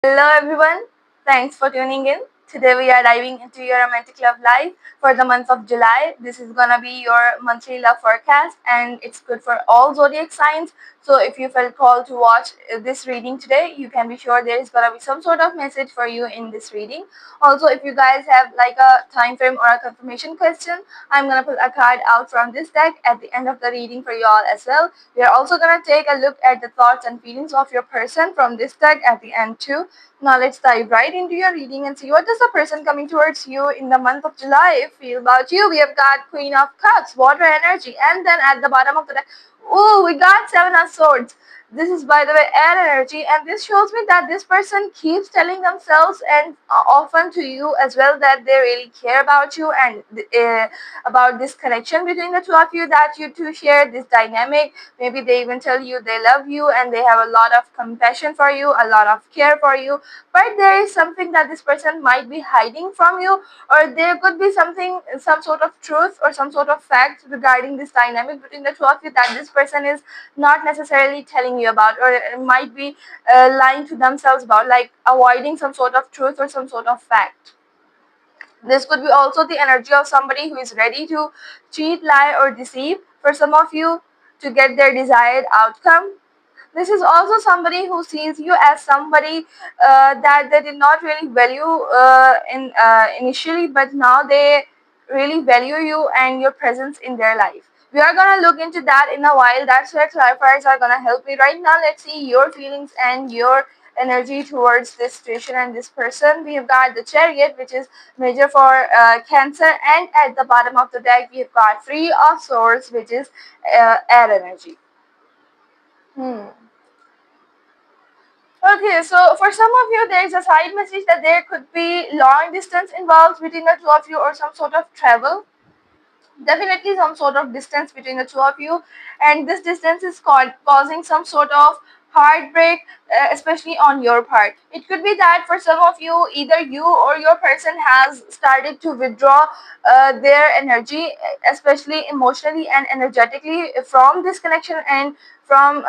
Hello everyone, thanks for tuning in. Today we are diving into your romantic love life for the month of July. This is gonna be your monthly love forecast and it's good for all zodiac signs. So if you felt called to watch this reading today, you can be sure there is gonna be some sort of message for you in this reading. Also, if you guys have like a time frame or a confirmation question, I'm gonna pull a card out from this deck at the end of the reading for you all as well. We are also gonna take a look at the thoughts and feelings of your person from this deck at the end too. Now let's dive right into your reading and see what does the person coming towards you in the month of July feel about you. We have got Queen of Cups, water energy, and then at the bottom of the deck, oh, we got Seven of Swords. This is, by the way, air energy, and this shows me that this person keeps telling themselves and often to you as well that they really care about you and about this connection between the two of you, that you two share this dynamic. Maybe they even tell you they love you and they have a lot of compassion for you, a lot of care for you, but there is something that this person might be hiding from you, or there could be something, some sort of truth or some sort of fact regarding this dynamic between the two of you that this person is not necessarily telling you about, or might be lying to themselves about, like avoiding some sort of truth or some sort of fact. This could be also the energy of somebody who is ready to cheat, lie, or deceive for some of you to get their desired outcome. This is also somebody who sees you as somebody that they did not really value initially, but now they really value you and your presence in their life. We are gonna look into that in a while. That's where clarifiers are gonna help me. Right now, let's see your feelings and your energy towards this situation and this person. We have got the Chariot, which is major for Cancer, and at the bottom of the deck, we have got Three of Swords, which is air energy. Hmm. Okay, so for some of you, there is a side message that there could be long distance involved between the two of you, or some sort of travel. Definitely some sort of distance between the two of you, and this distance is causing some sort of heartbreak, especially on your part. It could be that for some of you, either you or your person has started to withdraw their energy, especially emotionally and energetically, from this connection, and from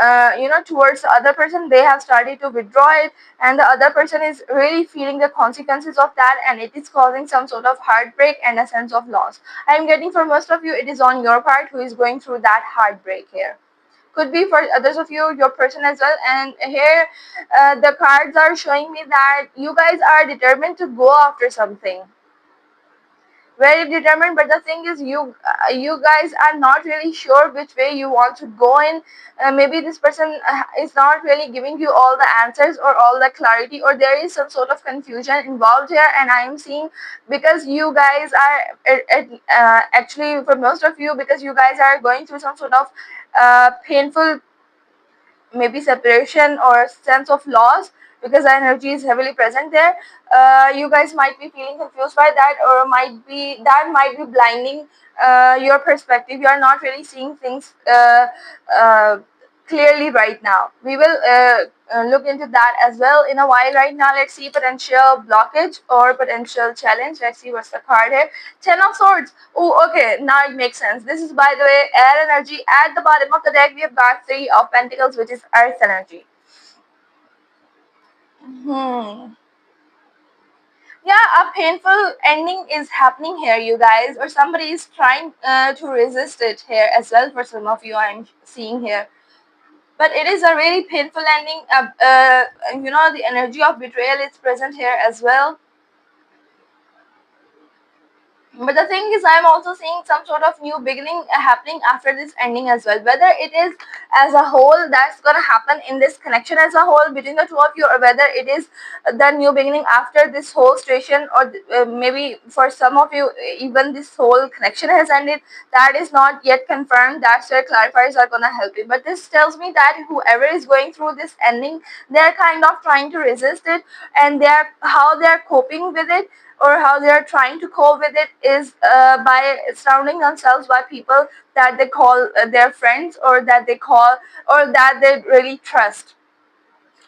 towards the other person. They have started to withdraw it, and the other person is really feeling the consequences of that, and it is causing some sort of heartbreak and a sense of loss. I'm getting for most of you, it is on your part who is going through that heartbreak here. Could be for others of you, your person as well. And here, the cards are showing me that you guys are determined to go after something, very determined, but the thing is, you guys are not really sure which way you want to go in. Maybe this person is not really giving you all the answers or all the clarity, or there is some sort of confusion involved here. And I am seeing, because you guys are actually, for most of you, because you guys are going through some sort of painful, maybe separation or sense of loss, because the energy is heavily present there. You guys might be feeling confused by that, or might be blinding your perspective. You are not really seeing things uh, clearly right now. We will look into that as well in a while. Right now, let's see potential blockage or potential challenge. Let's see what's the card here. Ten of Swords. Oh, okay, now it makes sense. This is, by the way, air energy. At the bottom of the deck, we have got Three of Pentacles, which is earth energy. Hmm. Yeah, a painful ending is happening here, you guys, or somebody is trying to resist it here as well. For some of you, I'm seeing here, but it is a really painful ending. The energy of betrayal is present here as well. But the thing is, I'm also seeing some sort of new beginning happening after this ending as well. Whether it is as a whole that's gonna happen in this connection as a whole between the two of you, or whether it is the new beginning after this whole situation, or maybe for some of you, even this whole connection has ended. That is not yet confirmed. That's where clarifiers are gonna help you. But this tells me that whoever is going through this ending, they're kind of trying to resist it, and they're coping with it, or how they are trying to cope with it, is by surrounding themselves by people that they call their friends, or that they call, or that they really trust,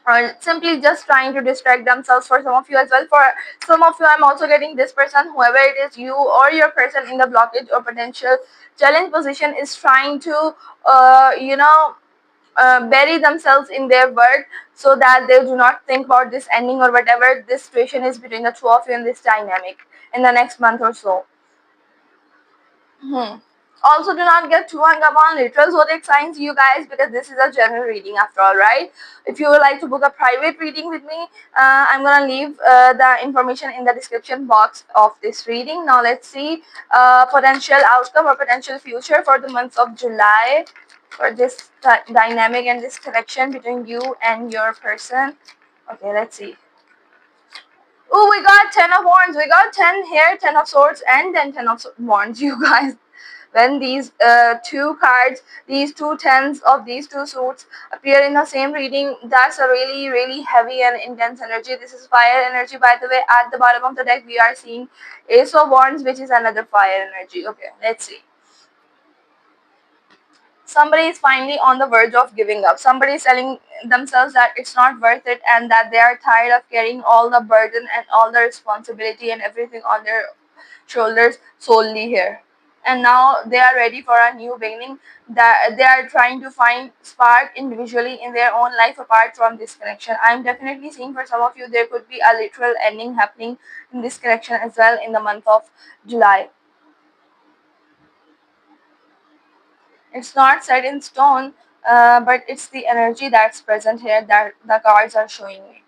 or simply just trying to distract themselves. For some of you as well, for some of you, I'm also getting this person, whoever it is, you or your person in the blockage or potential challenge position, is trying to uh, you know bury themselves in their work so that they do not think about this ending or whatever this situation is between the two of you in this dynamic in the next month or so. Hmm. Also, do not get too hung up on literal zodiac signs, you guys, because this is a general reading after all, right? If you would like to book a private reading with me, I'm gonna leave the information in the description box of this reading. Now, let's see potential outcome or potential future for the month of July for this dynamic and this connection between you and your person. Okay, let's see. Oh, we got 10 of wands. We got 10 here, 10 of swords, and then 10 of wands, you guys. When these two cards, these two tens of these two suits appear in the same reading, that's a really, really heavy and intense energy. This is fire energy, by the way. At the bottom of the deck, we are seeing Ace of Wands, which is another fire energy. Okay, let's see. Somebody is finally on the verge of giving up. Somebody is telling themselves that it's not worth it and that they are tired of carrying all the burden and all the responsibility and everything on their shoulders solely here. And now they are ready for a new beginning. That they are trying to find spark individually in their own life apart from this connection. I'm definitely seeing for some of you there could be a literal ending happening in this connection as well in the month of July. It's not set in stone, but it's the energy that's present here that the cards are showing me.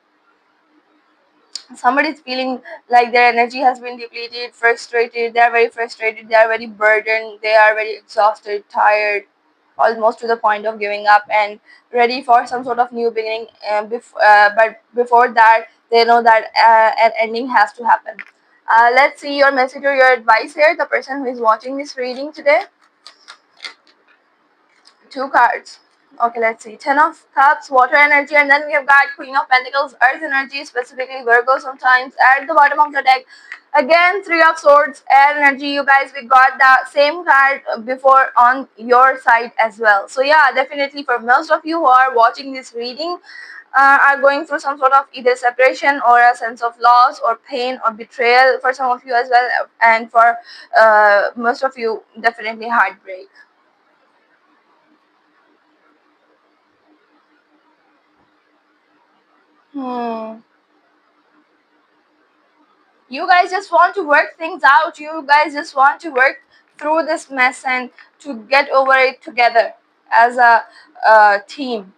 Somebody's feeling like their energy has been depleted, frustrated, they are very frustrated, they are very burdened, they are very exhausted, tired, almost to the point of giving up and ready for some sort of new beginning. But before that, they know that an ending has to happen. Let's see your message or your advice here, the person who is watching this reading today. Two cards. Okay, let's see. Ten of Cups, water energy, and then we have got Queen of Pentacles, earth energy, specifically Virgo sometimes. At the bottom of the deck, again, Three of Swords, air energy. You guys, we got the same card before on your side as well. So yeah, definitely for most of you who are watching this reading, are going through some sort of either separation or a sense of loss or pain or betrayal for some of you as well, and for most of you, definitely heartbreak. Hmm. You guys just want to work things out. You guys just want to work through this mess and to get over it together as a team.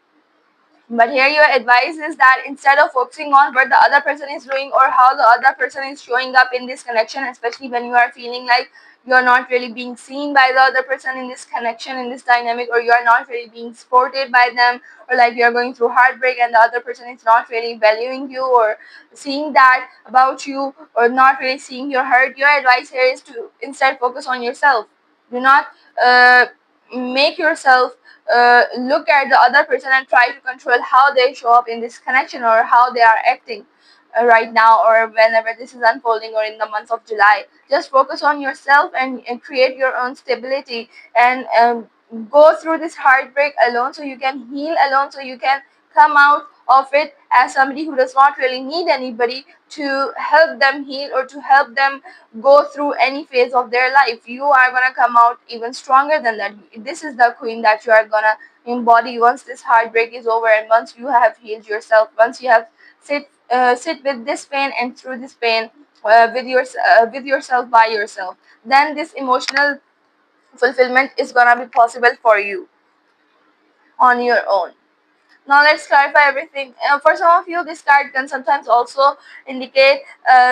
But here your advice is that instead of focusing on what the other person is doing or how the other person is showing up in this connection, especially when you are feeling like you're not really being seen by the other person in this connection, in this dynamic, or you are not really being supported by them, or like you're going through heartbreak and the other person is not really valuing you or seeing that about you, or not really seeing your hurt, your advice here is to instead focus on yourself. Do not make yourself look at the other person and try to control how they show up in this connection or how they are acting right now or whenever this is unfolding or in the month of July. Just focus on yourself and create your own stability and go through this heartbreak alone so you can heal alone, so you can come out of it as somebody who does not really need anybody to help them heal or to help them go through any phase of their life. You are gonna come out even stronger than that. This is the queen that you are gonna embody once this heartbreak is over and once you have healed yourself, once you have sit with this pain and through this pain with yourself by yourself. Then this emotional fulfillment is gonna be possible for you on your own. Now let's clarify everything. For some of you, this card can sometimes also indicate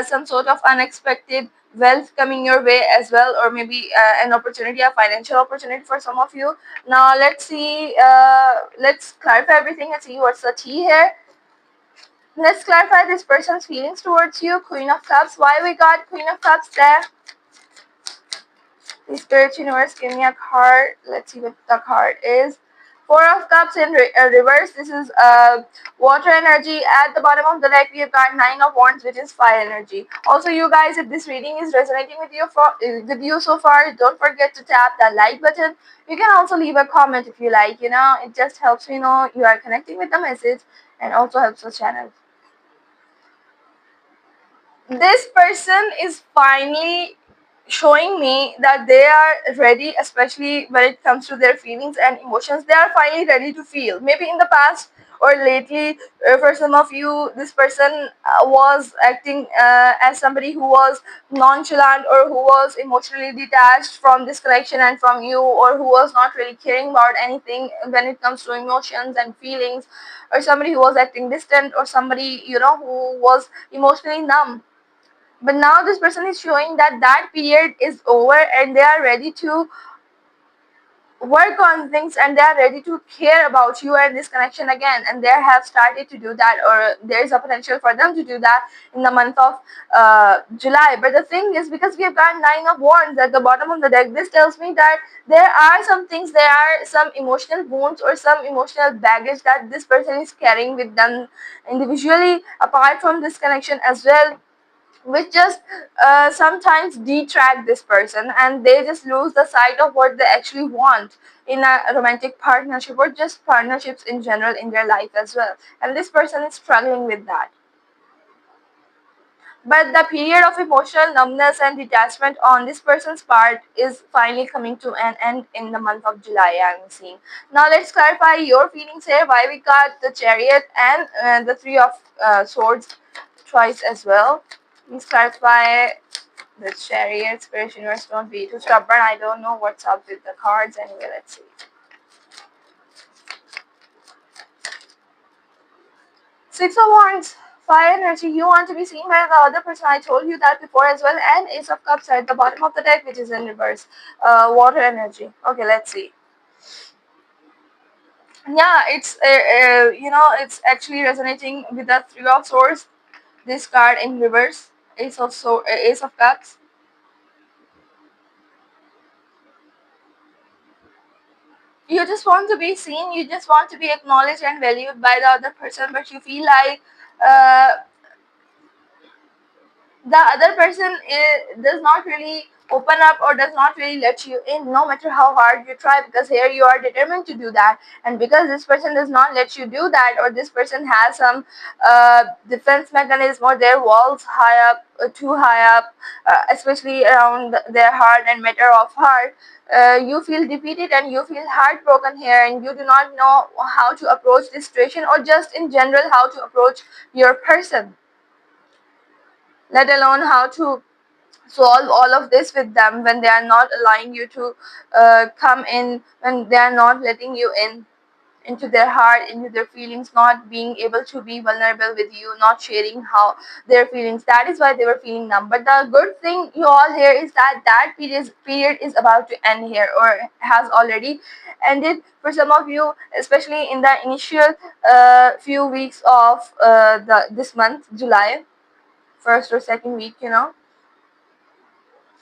some sort of unexpected wealth coming your way as well, or maybe an opportunity, a financial opportunity for some of you. Now let's see, let's clarify everything and see what's the tea here. Let's clarify this person's feelings towards you. Queen of Cups. Why we got Queen of Cups there? The Spirit Universe, give me a card. Let's see what the card is. Four of Cups in reverse. This is water energy. At the bottom of the deck, we have got Nine of Wands, which is fire energy. Also, you guys, if this reading is resonating with you so far, don't forget to tap that like button. You can also leave a comment if you like. You know, it just helps me know you are connecting with the message and also helps the channel. This person is finally showing me that they are ready, especially when it comes to their feelings and emotions. They are finally ready to feel. Maybe in the past or lately, for some of you, this person was acting as somebody who was nonchalant, or who was emotionally detached from this connection and from you, or who was not really caring about anything when it comes to emotions and feelings, or somebody who was acting distant, or somebody, who was emotionally numb. But now this person is showing that that period is over, and they are ready to work on things, and they are ready to care about you and this connection again, and they have started to do that, or there is a potential for them to do that in the month of July. But the thing is, because we have got nine of wands at the bottom of the deck, this tells me that there are some things, there are some emotional wounds or some emotional baggage that this person is carrying with them individually, apart from this connection as well, which just sometimes detract this person, and they just lose the sight of what they actually want in a romantic partnership, or just partnerships in general in their life as well, and this person is struggling with that. But the period of emotional numbness and detachment on this person's part is finally coming to an end in the month of July, I'm seeing. Now let's clarify your feelings here, why we got the Chariot and the Three of Swords twice as well. Please clarify the Chariot. Spirit universe, don't be too stubborn. I don't know what's up with the cards. Anyway, let's see. Six of Wands, fire energy. You want to be seen by the other person. I told you that before as well. And Ace of Cups at the bottom of the deck, which is in reverse. Water energy. Okay, let's see. Yeah, it's it's actually resonating with the Three of Swords. This card in reverse, Ace of Cups. You just want to be seen, you just want to be acknowledged and valued by the other person, but you feel like uh, the other person does not really open up, or does not really let you in, no matter how hard you try, because here you are determined to do that. And because this person does not let you do that, or this person has some defense mechanism, or their walls high up, too high up, especially around their heart and matter of heart, you feel defeated and you feel heartbroken here, and you do not know how to approach this situation, or just in general how to approach your person, let alone how to solve all of this with them, when they are not allowing you to come in, when they are not letting you in into their heart, into their feelings, not being able to be vulnerable with you, not sharing how their feelings. That is why they were feeling numb. But the good thing you all here is that period is about to end here, or has already ended for some of you, especially in the initial few weeks of this month, July, first or second week.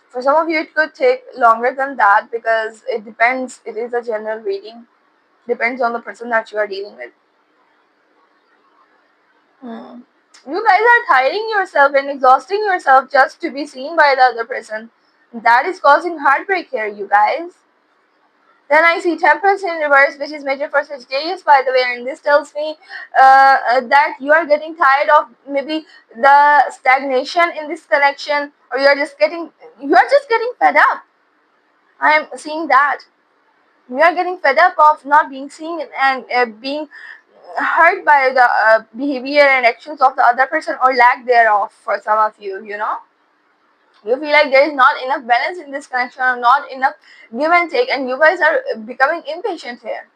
For some of you, it could take longer than that, because it depends. It is a general reading. Depends on the person that you are dealing with. Hmm. You guys are tiring yourself and exhausting yourself just to be seen by the other person. That is causing heartbreak here, you guys. Then I see Temperance in reverse, which is major for Sagittarius, by the way, and this tells me that you are getting tired of maybe the stagnation in this connection, or you are just getting fed up. I am seeing that. We are getting fed up of not being seen, and being hurt by the behavior and actions of the other person, or lack thereof. For some of you, you feel like there is not enough balance in this connection, or not enough give and take, and you guys are becoming impatient here.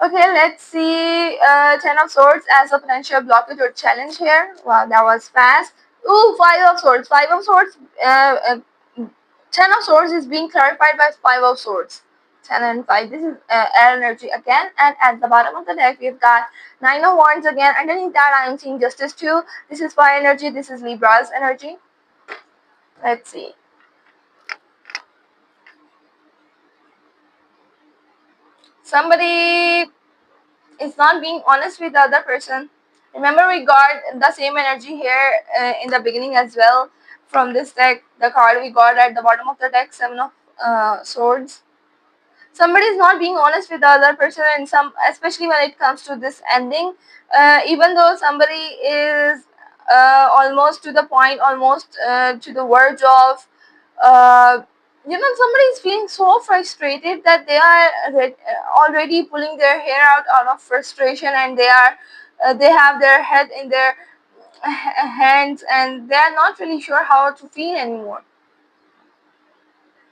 Okay, let's see. Ten of Swords as a potential blockage or challenge here. Wow, that was fast. Ooh, Five of Swords. Five of Swords. Ten of Swords is being clarified by Five of Swords. 10 and 5. This is air energy again. And at the bottom of the deck, we've got Nine of Wands again. Underneath that, I am seeing Justice 2. This is fire energy. This is Libra's energy. Let's see. Somebody is not being honest with the other person. Remember, we got the same energy here in the beginning as well from this deck. The card we got at the bottom of the deck, Seven of Swords. Somebody is not being honest with the other person, and especially when it comes to this ending, even though somebody is almost to the point, almost to the verge of uh, somebody is feeling so frustrated that they are already pulling their hair out of frustration, and they have their head in their hands, and they are not really sure how to feel anymore.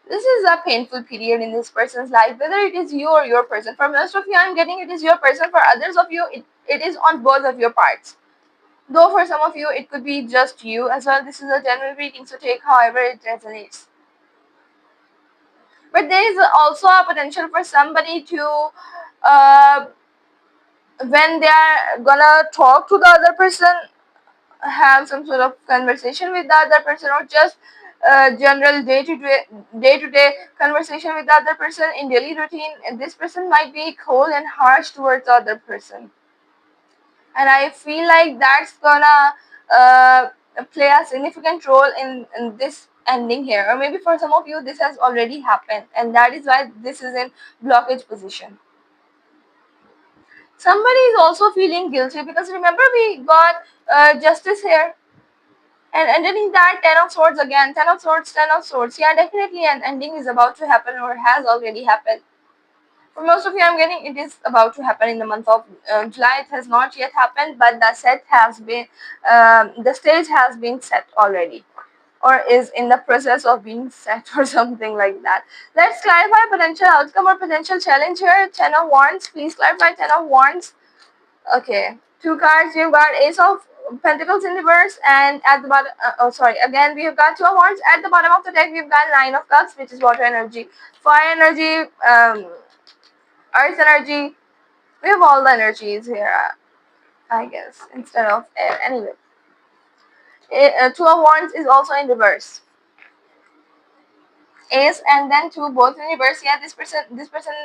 This is a painful period in this person's life, whether it is you or your person. For most of you, I'm getting it is your person. For others of you, it is on both of your parts. Though for some of you, it could be just you as well. This is a general reading, so take however it resonates. But there is also a potential for somebody to, uh, when they are gonna talk to the other person, have some sort of conversation with the other person, or just general day-to-day conversation with the other person in daily routine. And this person might be cold and harsh towards the other person, and I feel like that's gonna uh, play a significant role in this ending here. Or maybe for some of you this has already happened, and that is why this is in blockage position. Somebody is also feeling guilty, because remember we got justice here, and underneath that, ten of swords again, ten of swords, ten of swords. Yeah, definitely an ending is about to happen or has already happened. For most of you, I'm getting it is about to happen in the month of July. It has not yet happened, but the stage has been set already, or is in the process of being set, or something like that. Let's clarify potential outcome or potential challenge here. Ten of Wands, please clarify. Ten of Wands. Okay, two cards. You've got Ace of Pentacles in reverse, and at the bottom, again we have got Two of Wands. At the bottom of the deck, we've got Nine of Cups, which is water energy, fire energy, earth energy. We have all the energies here, I guess, instead of air. Anyway, Two of Wands is also in reverse. Ace and then two, both in reverse. Yeah, this person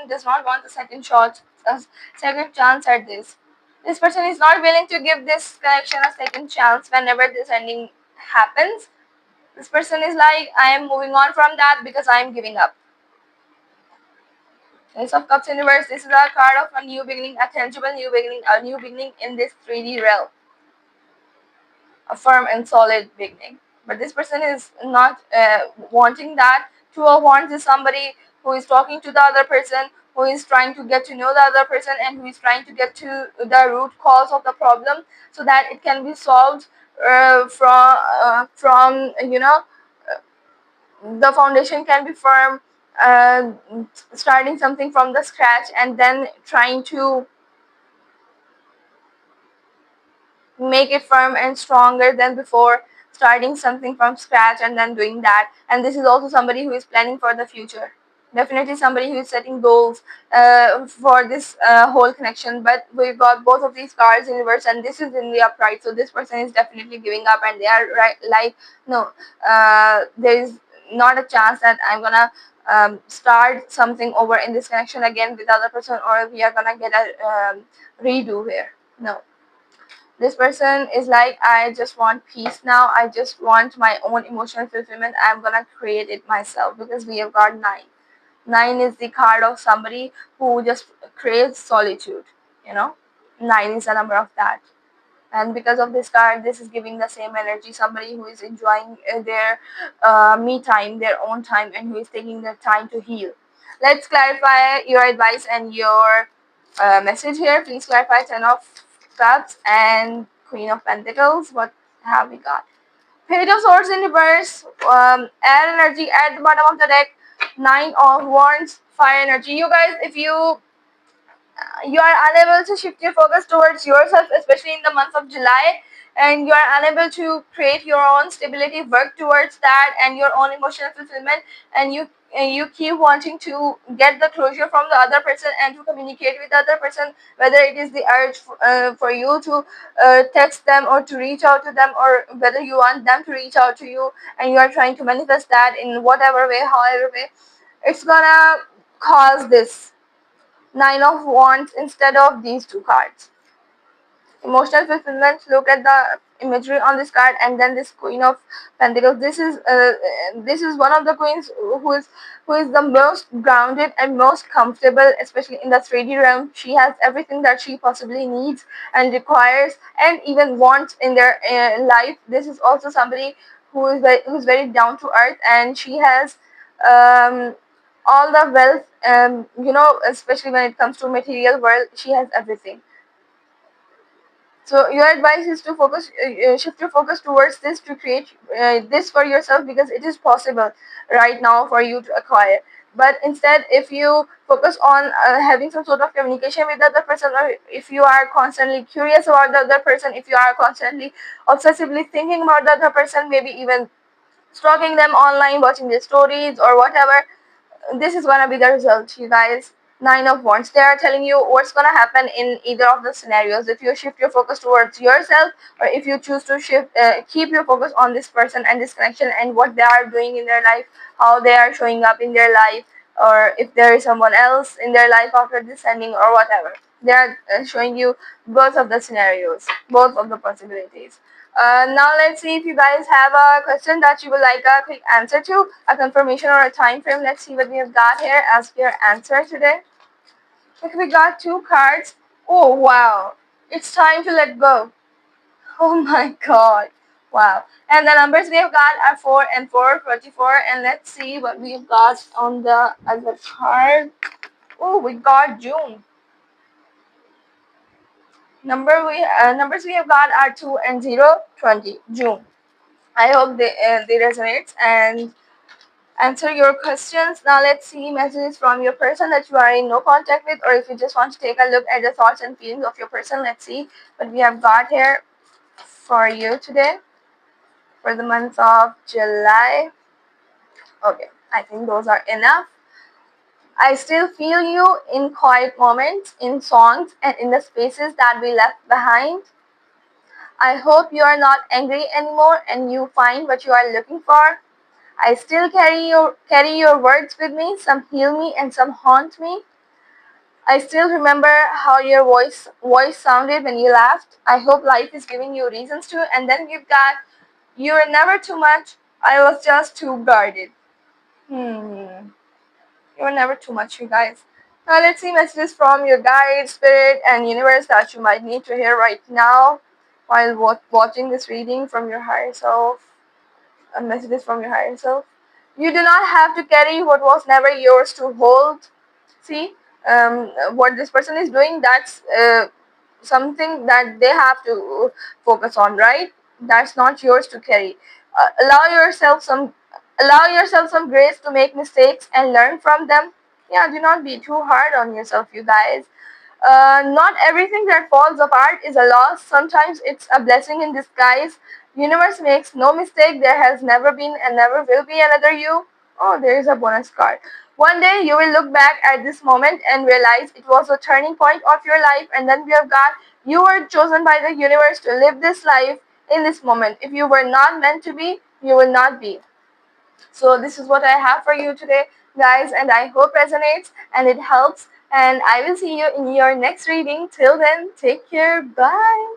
does not want a second shot, a second chance at this. This person is not willing to give this connection a second chance whenever this ending happens. This person is like, I am moving on from that because I am giving up. Ace of Cups in reverse. This is a card of a new beginning, a tangible new beginning, a new beginning in this 3D realm. A firm and solid beginning. But this person is not wanting that. Two of Wands is somebody who is talking to the other person, who is trying to get to know the other person, and who is trying to get to the root cause of the problem so that it can be solved from the foundation can be firm, uh, starting something from the scratch and then trying to make it firm and stronger than before, starting something from scratch and then doing that. And this is also somebody who is planning for the future, definitely somebody who is setting goals for this whole connection. But we've got both of these cards in reverse, and this is in the upright, so this person is definitely giving up, and they are right, like, no, there is not a chance that I'm gonna start something over in this connection again with the other person, or we are gonna get a redo here. No, this person is like, I just want peace now. I just want my own emotional fulfillment. I'm gonna create it myself, because we have got nine. Nine is the card of somebody who just craves solitude. You know, nine is a number of that. And because of this card, this is giving the same energy. Somebody who is enjoying their me time, their own time, and who is taking their time to heal. Let's clarify your advice and your message here. Please clarify Ten of Cups and Queen of Pentacles. What have we got? Page of Swords in reverse, air energy at the bottom of the deck, Nine of Wands, fire energy. You guys, if you are unable to shift your focus towards yourself, especially in the month of July, and you are unable to create your own stability, work towards that, and your own emotional fulfillment, and you keep wanting to get the closure from the other person and to communicate with the other person, whether it is the urge for you to text them or to reach out to them, or whether you want them to reach out to you, and you are trying to manifest that in whatever way, however way, it's gonna cause this Nine of Wands instead of these two cards. Emotional fulfillment. Look at the imagery on this card, and then this Queen of Pentacles. This is one of the queens who is the most grounded and most comfortable, especially in the 3D realm. She has everything that she possibly needs and requires and even wants in their life. This is also somebody who's very down to earth, and she has um, all the wealth, especially when it comes to material world. She has everything. So your advice is to shift your focus towards this, to create this for yourself, because it is possible right now for you to acquire. But instead, if you focus on having some sort of communication with the other person, or if you are constantly curious about the other person, if you are constantly obsessively thinking about the other person, maybe even stalking them online, watching their stories or whatever, this is gonna be the result, you guys. Nine of Wands. They are telling you what's gonna happen in either of the scenarios. If you shift your focus towards yourself, or if you choose to keep your focus on this person and this connection and what they are doing in their life, how they are showing up in their life, or if there is someone else in their life after this ending or whatever. They are showing you both of the scenarios, both of the possibilities. Now let's see if you guys have a question that you would like a quick answer to, a confirmation or a time frame. Let's see what we have got here as your answer today. Okay, we got two cards. Oh wow, it's time to let go. Oh my god. Wow. And the numbers we have got are 4 and 444. And let's see what we've got on the other card. Oh, we got June. Numbers we have got are 2 and 0, 20. June. I hope they resonate and answer your questions. Now let's see messages from your person that you are in no contact with, or if you just want to take a look at the thoughts and feelings of your person. Let's see what we have got here for you today for the month of July. Okay, I think those are enough. I still feel you in quiet moments, in songs, and in the spaces that we left behind. I hope you are not angry anymore and you find what you are looking for. I still carry your words with me. Some heal me and some haunt me. I still remember how your voice sounded when you laughed. I hope life is giving you reasons to. And then you've got, you were never too much. I was just too guarded. You were never too much, you guys. Now let's see messages from your guide, spirit, and universe that you might need to hear right now while watching this reading from your higher self. Messages from your higher self. You do not have to carry what was never yours to hold. See, what this person is doing, that's something that they have to focus on, right? That's not yours to carry. Allow yourself some grace to make mistakes and learn from them. Yeah, do not be too hard on yourself, you guys. Not everything that falls apart is a loss. Sometimes it's a blessing in disguise. Universe makes no mistake. There has never been and never will be another you. Oh, there is a bonus card. One day you will look back at this moment and realize it was a turning point of your life. And then we have got, you were chosen by the universe to live this life in this moment. If you were not meant to be, you will not be. So this is what I have for you today, guys, and I hope resonates and it helps. And I will see you in your next reading. Till then, take care. Bye.